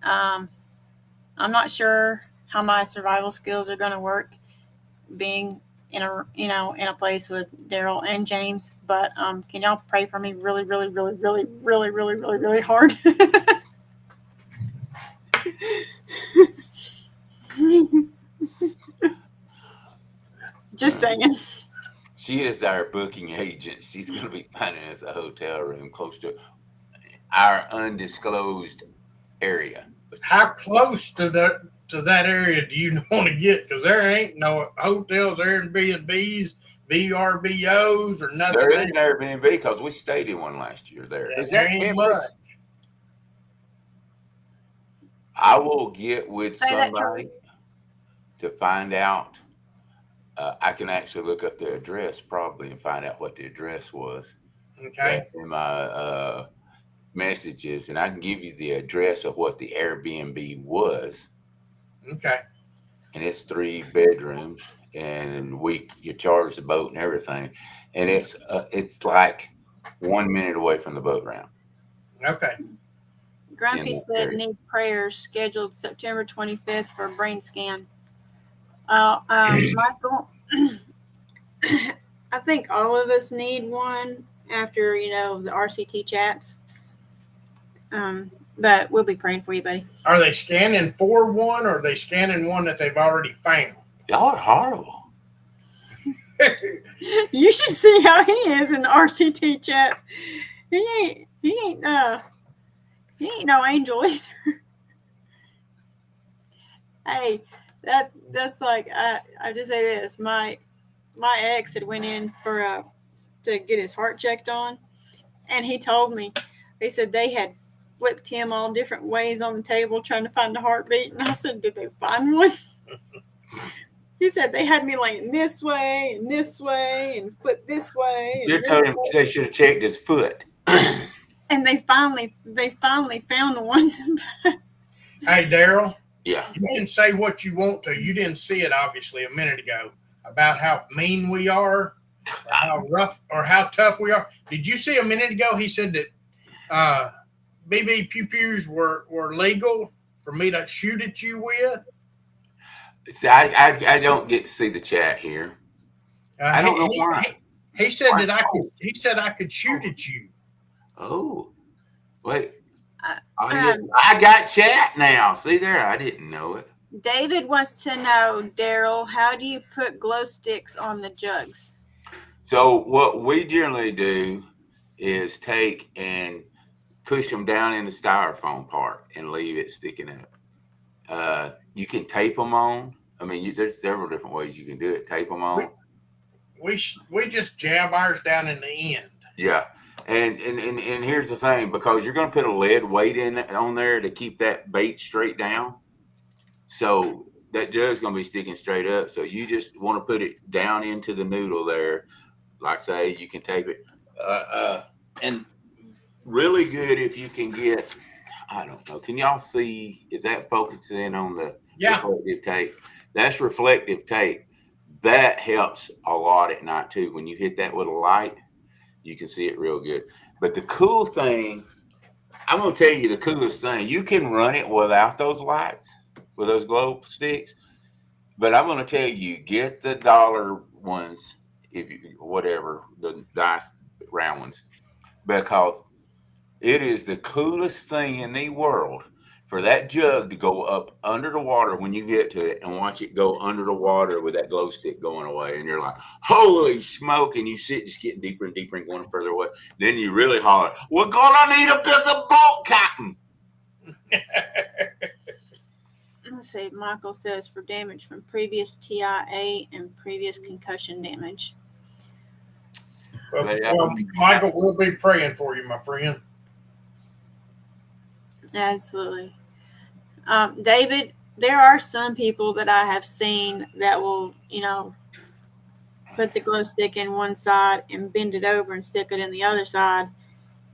I'm not sure how my survival skills are going to work being in a place with Daryl and James. But can y'all pray for me really, really, really, really, really, really, really, really hard? Just saying. She is our booking agent. She's going to be finding us a hotel room close to our undisclosed area. How close to that area do you want to get? Because there ain't no hotels, Airbnbs, VRBOs, or nothing. There is an Airbnb because we stayed in one last year there. Yeah, Is that Memphis? I will get with somebody to find out. I can actually look up the address probably and find out what the address was. Okay. In my messages, and I can give you the address of what the Airbnb was. Okay. And it's 3 bedrooms, and you charge the boat and everything, and it's like 1 minute away from the boat ramp. Okay. Grumpy said need prayers scheduled September 25th for a brain scan. Michael, I think all of us need one after, the RCT chats. But we'll be praying for you, buddy. Are they scanning for one, or are they scanning one that they've already found? Y'all are horrible. You should see how he is in the RCT chats. He ain't no angel either. Hey, that's like I just say this. My ex had went in to get his heart checked on, and he told me, they said they had flipped him all different ways on the table trying to find a heartbeat, and I said, did they find one? He said they had me laying this way and flip this way. You're telling him they should have checked his foot. And they finally found one. Hey, Daryl. Yeah. You didn't say what you want to. You didn't see it, obviously, a minute ago about how mean we are, or how rough or how tough we are. Did you see a minute ago he said that BB pew-pews were legal for me to shoot at you with? See, I don't get to see the chat here. I don't know why. He said that I could shoot at you. Oh, wait. I got chat now. See there? I didn't know it. David wants to know, Daryl, how do you put glow sticks on the jugs? So what we generally do is take and push them down in the styrofoam part and leave it sticking up. You can tape them on. I mean, there's several different ways you can do it. Tape them on. We just jab ours down in the end. Yeah. And here's the thing, because you're going to put a lead weight on there to keep that bait straight down. So that jug's going to be sticking straight up. So you just want to put it down into the noodle there. Like say, you can tape it. And really good if you can get, I don't know, can y'all see, is that focusing on the reflective tape? That's reflective tape. that helps a lot at night too. When you hit that with a light, you can see it real good. But the cool thing, I'm going to tell you the coolest thing, you can run it without those lights, with those glow sticks. But I'm going to tell you, get the dollar ones, if you, whatever, the nice round ones, because it is the coolest thing in the world for that jug to go up under the water when you get to it and watch it go under the water with that glow stick going away. And you're like, holy smoke. And you sit just getting deeper and deeper and going further away. Then you really holler, we're going to need a bigger boat, Captain. Let's see. Michael says for damage from previous TIA and previous concussion damage. Well, Michael, we'll be praying for you, my friend. Absolutely. David, there are some people that I have seen that will, put the glow stick in one side and bend it over and stick it in the other side.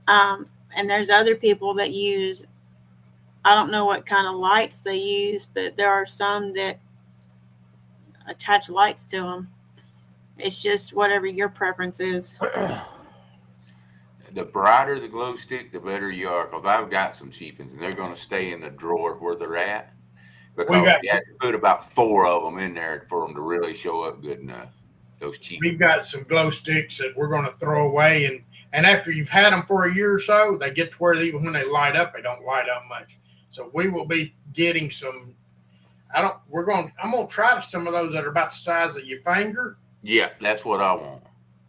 And there's other people that use, I don't know what kind of lights they use, but there are some that attach lights to them. It's just whatever your preference is. The brighter the glow stick, the better you are, because I've got some cheapins, and they're going to stay in the drawer where they're at. Because you have to put about 4 of them in there for them to really show up good enough. Those cheap. We've got some glow sticks that we're going to throw away, and after you've had them for a year or so, they get to where even when they light up, they don't light up much. So we will be getting some. I'm going to try some of those that are about the size of your finger. Yeah, that's what I want.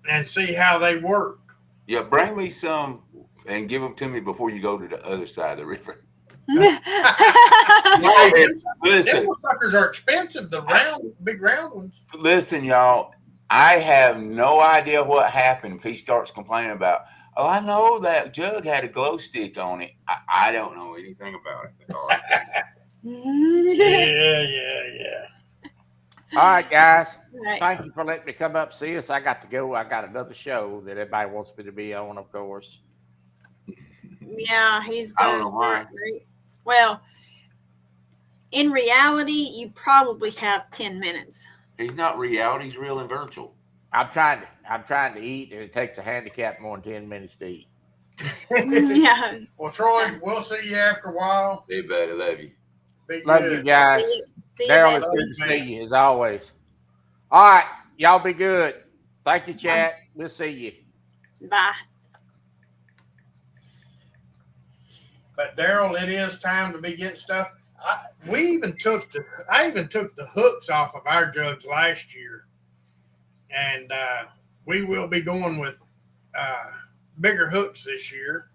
And see how they work. Yeah, bring me some and give them to me before you go to the other side of the river. Listen, them suckers are expensive. The big round ones. Listen, y'all. I have no idea what happened if he starts complaining about. Oh, I know that jug had a glow stick on it. I don't know anything about it. That's all I Yeah. All right, guys. Right. Thank you for letting me come up see us. I got to go. I got another show that everybody wants me to be on, of course. Yeah, he's going to start. Right? Well, in reality, you probably have 10 minutes. He's not reality. He's real and virtual. I'm trying to eat, and it takes a handicap more than 10 minutes to eat. Yeah. Well, Troy, we'll see you after a while. Hey, buddy, love you. Love you guys. Daryl, it's good to see you as always. All right, y'all be good. Thank you, chat. We'll see you. Bye. But Daryl, it is time to be getting stuff. I even took the hooks off of our jugs last year, and we will be going with bigger hooks this year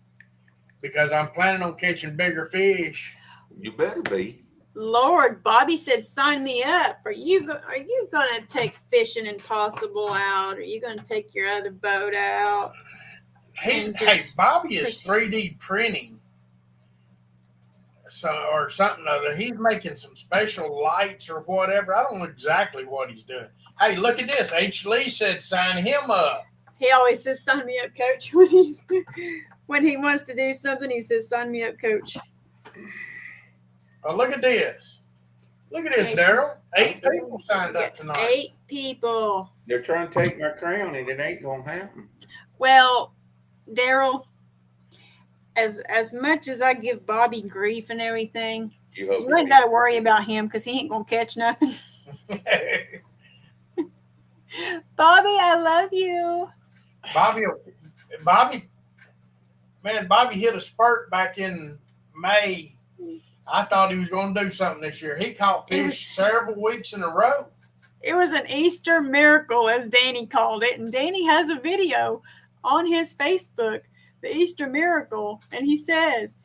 because I'm planning on catching bigger fish. You better be. Lord, Bobby said, "Sign me up." Are you going to take Fishing Impossible out? Are you going to take your other boat out? Bobby is 3D printing. Or something other. He's making some special lights or whatever. I don't know exactly what he's doing. Hey, look at this. H. Lee said sign him up. He always says sign me up, coach. When he wants to do something, he says sign me up, coach. Oh, look at this. Look at this, Daryl. 8 people signed up tonight. 8 people. They're trying to take my crown, and it ain't going to happen. Well, Daryl, as much as I give Bobby grief and everything, you ain't got to worry about him because he ain't going to catch nothing. Bobby, I love you. Bobby hit a spurt back in May. I thought he was going to do something this year. He caught fish several weeks in a row. It was an Easter miracle, as Danny called it. And Danny has a video on his Facebook, the Easter miracle. And he says,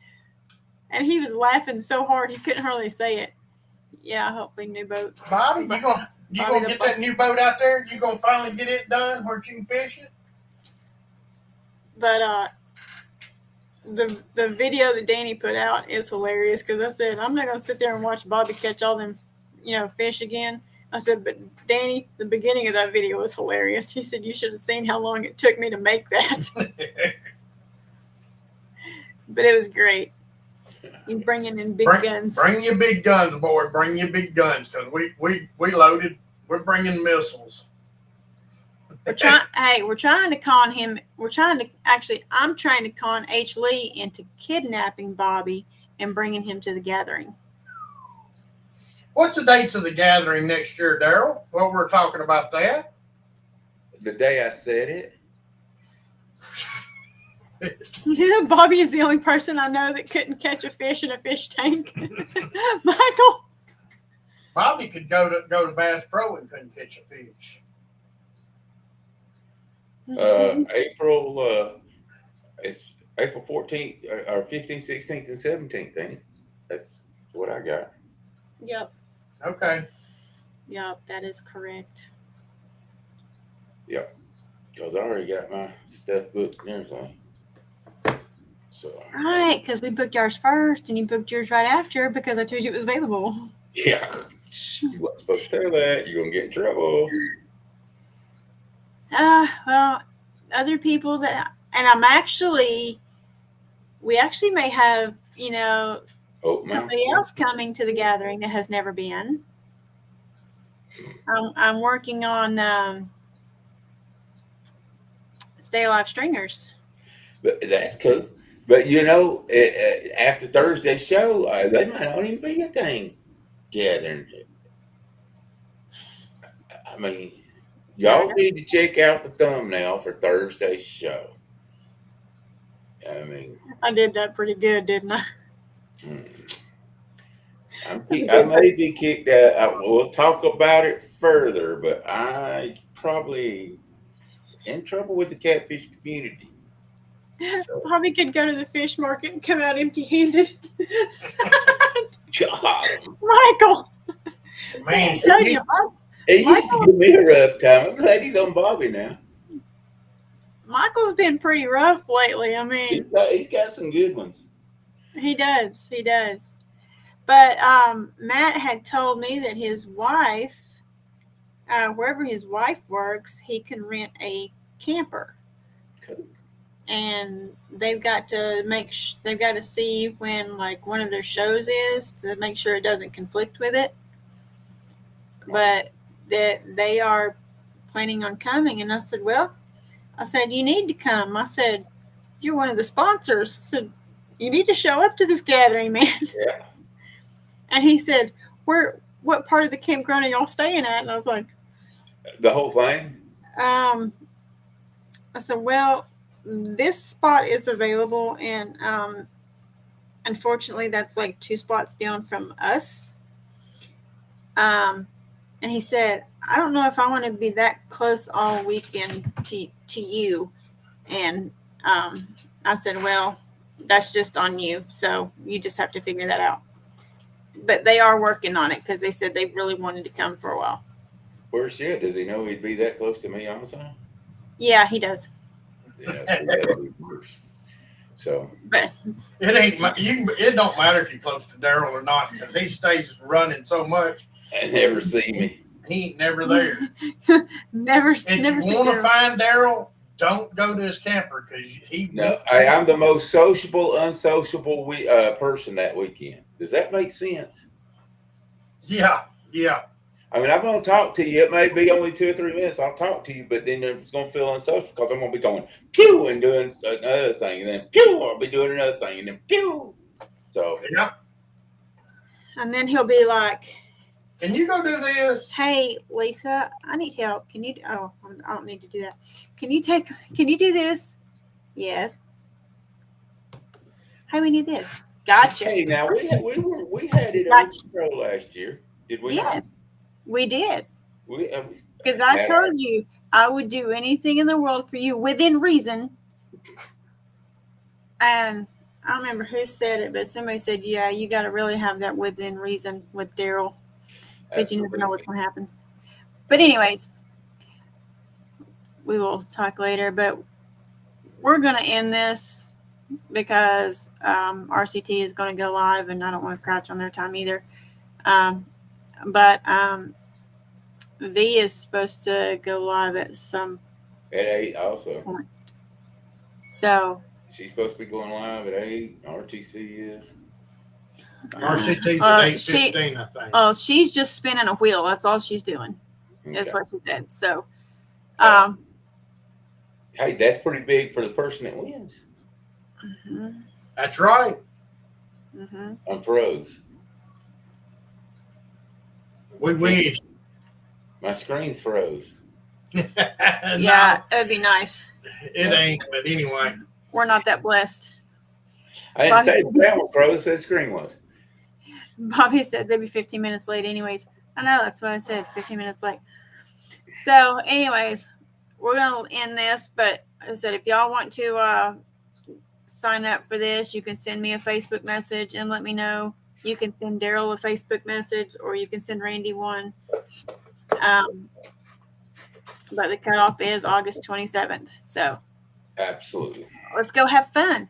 and he was laughing so hard he couldn't hardly say it. Yeah, hopefully new boat. Bobby, you gonna get that new boat out there? You gonna finally get it done where you can fish it? But the video that Danny put out is hilarious because I said I'm not gonna sit there and watch Bobby catch all them, fish again. I said, but Danny, the beginning of that video was hilarious. He said you should have seen how long it took me to make that. But it was great. He's bringing in big guns. Bring your big guns, boy. Bring your big guns because we loaded We're bringing missiles. We're trying to con him. I'm trying to con H. Lee into kidnapping Bobby and bringing him to the gathering. What's the dates of the gathering next year, Daryl? Well, we're talking about that. The day I said it. Bobby is the only person I know that couldn't catch a fish in a fish tank. Michael. Bobby could go to Bass Pro and couldn't catch a fish. April, it's April 14th or 15th, 16th, and 17th. Ain't it? That's what I got. Yep. Okay. Yep, that is correct. Yep. Because I already got my stuff booked and everything. So. Right, because we booked ours first and you booked yours right after because I told you it was available. Yeah. You weren't supposed to tell that. You're going to get in trouble. Well, other people that, and we actually may have, somebody else coming to the gathering that has never been. I'm working on Stay Alive stringers. But that's cool. But after Thursday's show, they might not even be a thing gathering. I mean, y'all need to check out the thumbnail for Thursday's show. I mean, I did that pretty good, didn't I? I may be kicked out. We'll talk about it further, but I probably in trouble with the catfish community. So. Probably could go to the fish market and come out empty-handed. Michael. Man, I tell you, he used to give me a rough time. I'm glad he's on Bobby now. Michael's been pretty rough lately. I mean, he's got some good ones. He does. But Matt had told me that his wife, wherever his wife works, he can rent a camper. Cool. And they've got to see when like one of their shows is to make sure it doesn't conflict with it. But that they are planning on coming, and I said, you need to come. I said, you're one of the sponsors, so you need to show up to this gathering, man. Yeah. And he said, what part of the campground are y'all staying at? And I was like, the whole thing? I said, well, this spot is available, and unfortunately that's like 2 spots down from us. And he said, I don't know if I want to be that close all weekend to you. And I said, well, that's just on you. So you just have to figure that out. But they are working on it because they said they really wanted to come for a while. Where's shit? Does he know he'd be that close to me also? Yeah, he does. Yeah, so that'd be worse. So, but it don't matter if you're close to Daryl or not because he stays running so much. And never see me. He ain't never there. never. If you want to find Daryl, don't go to his camper because he. No, I'm the most sociable, unsociable person that weekend. Does that make sense? Yeah. I mean, I'm going to talk to you. It may be only 2 or 3 minutes. I'll talk to you, but then it's going to feel unsocial because I'm going to be going pew and doing another thing, and then pew, I'll be doing another thing, and then pew. So yeah. And then he'll be like, "Can you go do this?" Hey, Lisa, I need help. Can you? Oh, I don't need to do that. Can you do this? Yes. Hey, we need this. Gotcha. Hey, now we had it Gotcha. under control last year. Did we? Yes, we did. Because I I told you I would do anything in the world for you within reason. And I don't remember who said it, but somebody said, yeah, you got to really have that within reason with Daryl because you never know what's going to happen. But anyways, we will talk later, but we're going to end this because RCT is going to go live and I don't want to crouch on their time either. But V is supposed to go live at 8 also. point. So She's supposed to be going live at 8. RTC is. RCT's at 8:15, I think. Oh, she's just spinning a wheel. That's all she's doing. is what she said. So, hey, that's pretty big for the person that wins. That's right. I'm froze. We win. My screen's froze. yeah, it'd be nice. It ain't, but anyway. We're not that blessed. I didn't say the sound was froze, that screen was. Bobby said they'd be 15 minutes late anyways. I know, that's what I said, 15 minutes late. So anyways, we're going to end this, but I said if y'all want to sign up for this, you can send me a Facebook message and let me know. You can send Daryl a Facebook message, or you can send Randy one. But the cutoff is August 27th. So absolutely, let's go have fun.